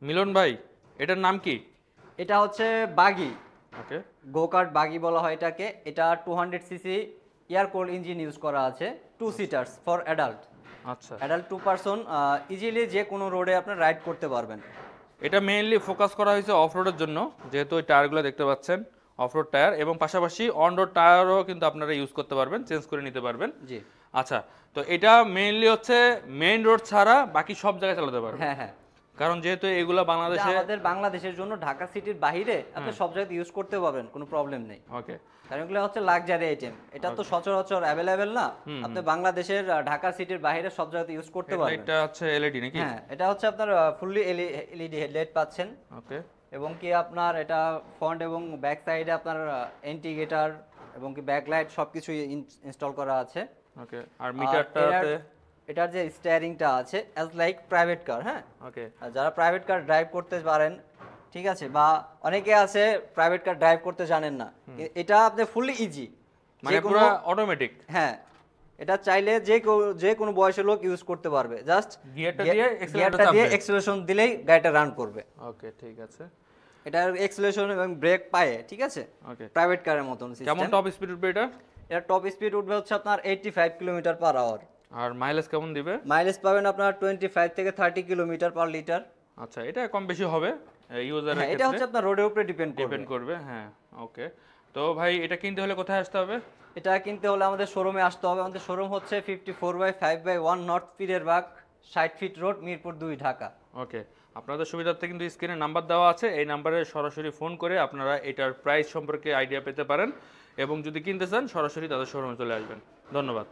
মিলন ভাই, এটার নাম কি? এটা হচ্ছে বাগি, ওকে। গোকার্ট বাগি বলা হয় এটাকে। এটা 200 CC air cold engine use করা আছে, 2 সিটার্স ফর অ্যাডাল্ট। আচ্ছা, অ্যাডাল্ট 2 পারসন ইজিলি যে কোনো রোডে আপনি রাইড করতে পারবেন। এটা মেইনলি ফোকাস করা হয়েছে অফ রোডের জন্য, যেহেতু ওই টায়ারগুলো দেখতে পাচ্ছেন অফ রোড টায়ার, এবং পাশাপাশি অন রোড টায়ারও কিন্তু আপনারা ইউজ করতে পারবেন, চেঞ্জ করে নিতে পারবেন। জি, আচ্ছা, তো এটা মেইনলি হচ্ছে মেইন রোড ছাড়া বাকি সব জায়গায় চালাতে পারবেন, হ্যাঁ হ্যাঁ। কারণ যেহেতু এগুলো এটা বাংলাদেশে। আমাদের বাংলাদেশের জন্য ঢাকা সিটির বাইরে আপনি সব জায়গায় ইউজ করতে পারবেন, কোনো প্রবলেম নেই। ওকে। কারণ এগুলো হচ্ছে লাক্সারি আইটেম, এটা তো সচরাচর অ্যাভেলেবেল না। আপনি বাংলাদেশের ঢাকা সিটির বাইরে সব জায়গায় ইউজ করতে পারবেন। এটা হচ্ছে এলইডি নাকি? হ্যাঁ, এটা হচ্ছে আপনার ফুললি এলইডি হেডলাইট পাচ্ছেন। ওকে। এবং কি আপনার এটা ফ্রন্ট এবং ব্যাক সাইডে আপনার ইন্ডিকেটর এবং কি ব্যাকলাইট সবকিছুই ইনস্টল করা আছে। ওকে, আর আর মিটারটাতে? এটার যে স্টিয়ারিংটা আছে অ্যাজ লাইক প্রাইভেট কার, হ্যাঁ। ওকে। আর যারা প্রাইভেট কার ড্রাইভ করতে পারেন, ঠিক আছে, বা অনেকে আছে প্রাইভেট কার ড্রাইভ করতে জানেন না, এটা আপনি ফুললি ইজি, মানে পুরো অটোমেটিক? হ্যাঁ, এটা চাইলে যে কোনো বয়সের লোক ইউজ করতে পারবে। জাস্ট গিয়ারটা দিয়ে এক্সেলারেশন দিলেই গাড়িটা রান করবে। ওকে, ঠিক আছে। এটার এক্সেলারেশন এবং ব্রেক পায়ে, ঠিক আছে, ওকে। প্রাইভেট কারের মতন কেমন সিস্টেম। টপ স্পিড উঠবে এটা? এটা টপ স্পিড উঠবে হচ্ছে আপনার 85 কিলোমিটার পার আওয়ার। আর মাইলেজ কেমন দিবে? মাইলেজ পাবেন আপনার 25 থেকে 30 কিলোমিটার পার লিটার। আচ্ছা, এটা কম বেশি হবে ইউজারের হ্যাঁ, এটা ক্ষেত্রে, হচ্ছে আপনার রোডের উপরে ডিপেন্ড ডিপেন্ড করবে। হ্যাঁ, ওকে। তো ভাই, এটা কিনতে হলে কোথায় আসতে হবে? এটা কিনতে হলে আমাদের শোরুমে আসতে হবে। আমাদের শোরুম হচ্ছে 54/5/1 নর্থ পীরের বাগ, 60 feet road, Mirpur 2, Dhaka. Okay, আপনাদের সুবিধার্থে কিন্তু স্ক্রিনে নাম্বার দেওয়া আছে, এই নাম্বারে সরাসরি ফোন করে আপনারা এটার প্রাইস সম্পর্কে আইডিয়া পেতে পারেন, এবং যদি কিনতে চান সরাসরি তাদের শোরুমে চলে আসবেন। ধন্যবাদ।